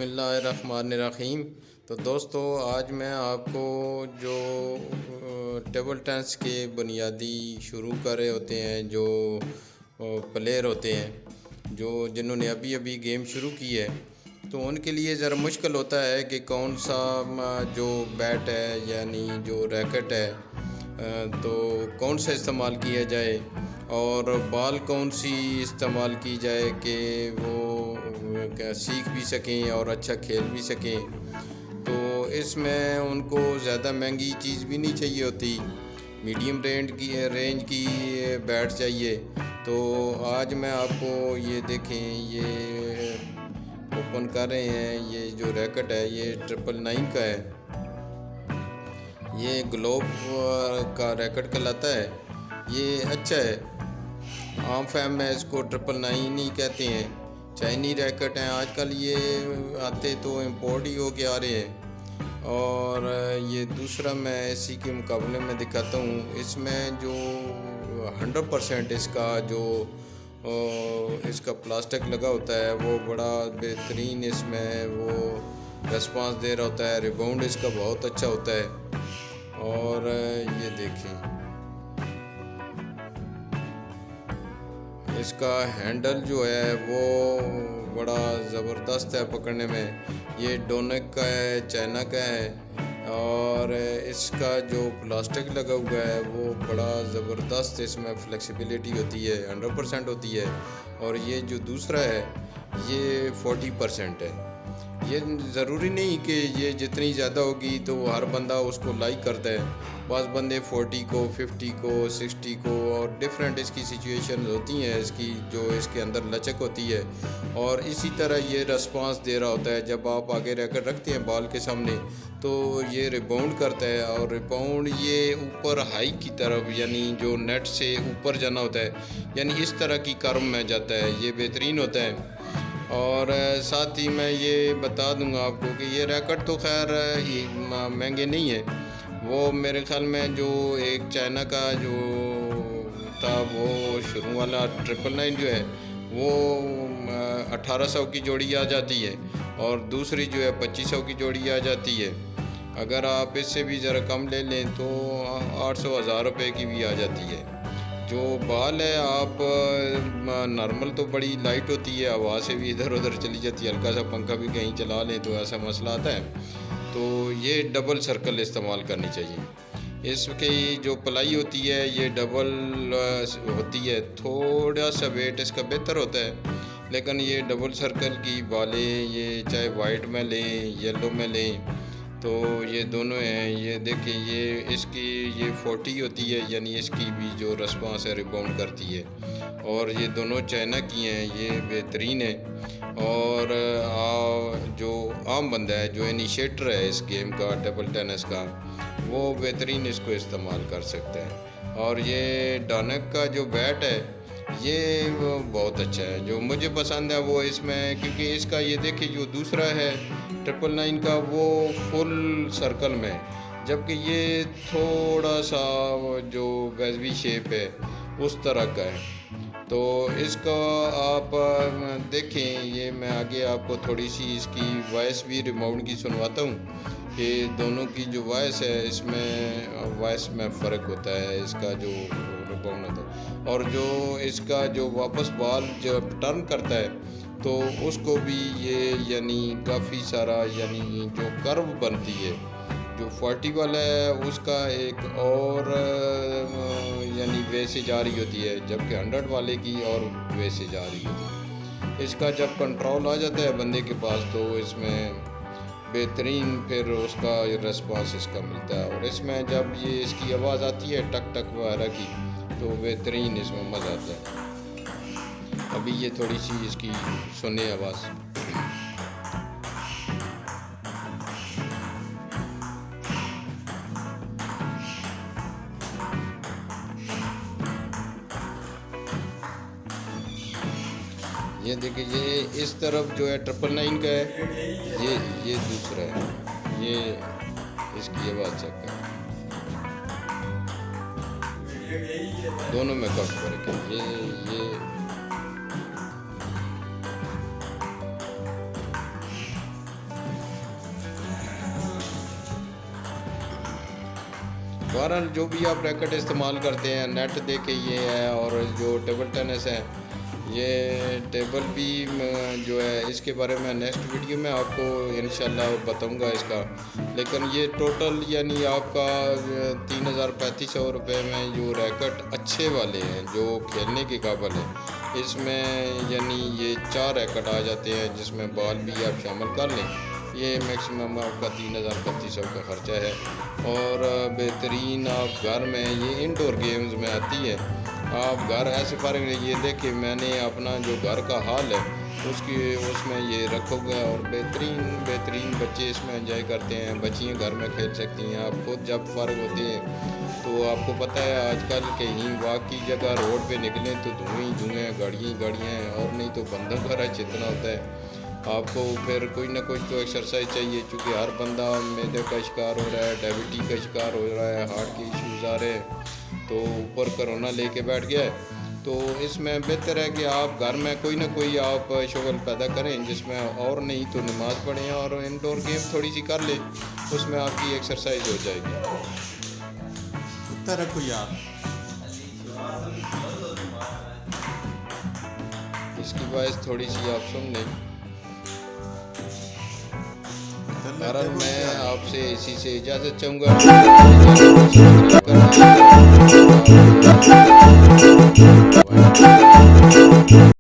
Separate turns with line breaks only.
बिस्मिल्लाहिर्रहमानिर्रहीम। तो दोस्तों, आज मैं आपको जो टेबल टेनिस के बुनियादी शुरू कर रहे होते हैं, जो प्लेयर होते हैं, जिन्होंने अभी अभी गेम शुरू की है, तो उनके लिए ज़रा मुश्किल होता है कि कौन सा जो बैट है यानी जो रैकेट है तो कौन सा इस्तेमाल किया जाए और बॉल कौन सी इस्तेमाल की जाए कि वो क्या सीख भी सकें और अच्छा खेल भी सकें। तो इसमें उनको ज़्यादा महंगी चीज़ भी नहीं चाहिए होती, मीडियम रेंज की बैट चाहिए। तो आज मैं आपको ये देखें, ये ओपन कर रहे हैं, ये जो रैकेट है ये 999 का है। ये ग्लोब का रैकेट कहलाता है, ये अच्छा है। आम फैम में इसको 999 ही कहते हैं। चाइनी रैकेट हैं आजकल, ये आते तो इम्पोर्ट ही होके आ रहे हैं। और ये दूसरा मैं इसी के मुकाबले में दिखाता हूँ। इसमें जो 100% इसका प्लास्टिक लगा होता है वो बड़ा बेहतरीन, इसमें वो रिस्पांस दे रहा होता है। रिबाउंड इसका बहुत अच्छा होता है। और ये देखें, इसका हैंडल जो है वो बड़ा ज़बरदस्त है पकड़ने में। ये डोनेक का है, चाइना का है। और इसका जो प्लास्टिक लगा हुआ है वो बड़ा ज़बरदस्त, इसमें फ्लेक्सिबिलिटी होती है, 100% होती है। और ये जो दूसरा है ये 40% है। ये ज़रूरी नहीं कि ये जितनी ज़्यादा होगी तो हर बंदा उसको लाइक करता है। बाज़ बंदे 40 को, 50 को, 60 को, और डिफरेंट इसकी सिचुएशन होती हैं, इसकी जो इसके अंदर लचक होती है। और इसी तरह ये रिस्पांस दे रहा होता है। जब आप आगे रैकेट रखते हैं बॉल के सामने तो ये रिबाउंड करता है, और रिबाउंड ये ऊपर हाई की तरफ, यानी जो नेट से ऊपर जाना होता है, यानी इस तरह की कर्व में जाता है। ये बेहतरीन होता है। और साथ ही मैं ये बता दूंगा आपको कि ये रैकेट तो खैर महंगे नहीं है। वो मेरे ख्याल में जो एक चाइना का जो था वो शुरू वाला 999 जो है वो 1800 की जोड़ी आ जाती है, और दूसरी जो है 2500 की जोड़ी आ जाती है। अगर आप इससे भी ज़रा कम ले लें तो 800-1000 रुपये की भी आ जाती है। जो बॉल है आप नॉर्मल तो बड़ी लाइट होती है, हवा से भी इधर उधर चली जाती है, हल्का सा पंखा भी कहीं चला लें तो ऐसा मसला आता है। तो ये डबल सर्कल इस्तेमाल करनी चाहिए। इसकी जो पलाई होती है ये डबल होती है। थोड़ा सा वेट इसका बेहतर होता है, लेकिन ये डबल सर्कल की बॉलें, ये चाहे वाइट में लें, येलो में लें, तो ये दोनों हैं। ये देखिए, ये इसकी ये 40 होती है, यानी इसकी भी जो रिस्पांस है रिबाउंड करती है। और ये दोनों चाइना की हैं, ये बेहतरीन है। और जो आम बंदा है, जो इनिशिएटर है इस गेम का, टेबल टेनिस का, वो बेहतरीन इसको इस्तेमाल कर सकता है। और ये डोनेक का जो बैट है ये बहुत अच्छा है। जो मुझे पसंद है वो इसमें, क्योंकि इसका ये देखिए जो दूसरा है 999 का वो फुल सर्कल में, जबकि ये थोड़ा सा जो वैजवी शेप है उस तरह का है। तो इसका आप देखें, ये मैं आगे आपको थोड़ी सी इसकी वॉइस भी रिमाउंड की सुनवाता हूँ कि दोनों की जो वॉइस है, इसमें वॉइस में फ़र्क होता है। इसका जो रिबाउंड होता है और जो इसका जो वापस बॉल जब टर्न करता है तो उसको भी ये यानी काफ़ी सारा, यानी जो कर्व बनती है, जो 40 वाला है उसका एक और यानी वे से जा रही होती है, जबकि 100 वाले की और वे से जा रही होती है। इसका जब कंट्रोल आ जाता है बंदे के पास तो इसमें बेहतरीन फिर उसका रिस्पांस इसका मिलता है। और इसमें जब ये इसकी आवाज़ आती है टक टक वगैरह की, तो बेहतरीन इसमें मज़ा आता है। अभी ये थोड़ी सी इसकी सुने आवाज़। ये देखिए, ये इस तरफ जो है 999 का है, ये दूसरा है। ये इसकी आवाज़ चेक करें, दोनों में काफ़ी फ़र्क है। ये बहरहाल जो भी आप रैकेट इस्तेमाल करते हैं, नेट देके ये है, और जो टेबल टेनिस है, ये टेबल भी जो है इसके बारे में नेक्स्ट वीडियो में आपको इंशाल्लाह बताऊंगा इसका। लेकिन ये टोटल यानी आपका 3,000-3,500 रुपये में जो रैकेट अच्छे वाले हैं जो खेलने के काबिल है, इसमें यानी ये 4 रैकेट आ जाते हैं जिसमें बॉल भी आप शामिल कर लें। ये मैक्सिमम आपका 3,000-3,500 का ख़र्चा है। और बेहतरीन आप घर में ये इंडोर गेम्स में आती है। आप घर ऐसे फारिग ये देखिए, मैंने अपना जो घर का हाल है उसमें ये रखोगे, और बेहतरीन बच्चे इसमें एंजॉय करते हैं। बच्चियाँ घर में खेल सकती हैं। आप खुद जब फारिग होते हैं तो आपको पता है आजकल कहीं वॉक की जगह रोड पे निकलें तो धुएँ ही धुएँ, गाड़ियाँ हैं, और नहीं तो बंदों का रश इतना होता है। आपको फिर कोई ना कोई तो एक्सरसाइज चाहिए, क्योंकि हर बंदा मैदे का शिकार हो रहा है, डायबिटीज़ का शिकार हो रहा है, हार्ट के इश्यूज़ आ रहे हैं, तो ऊपर कोरोना लेके बैठ गया है। तो इसमें बेहतर है कि आप घर में कोई ना कोई आप शुगल पैदा करें जिसमें, और नहीं तो नमाज़ पढ़ें और इंडोर गेम थोड़ी सी कर लें, उसमें आपकी एक्सरसाइज हो जाएगी।
उत्तर रखो यार।
इसकी वजह थोड़ी सी आप सुन लें। बहरहाल मैं आपसे इसी से इजाज़त चाहूँगा।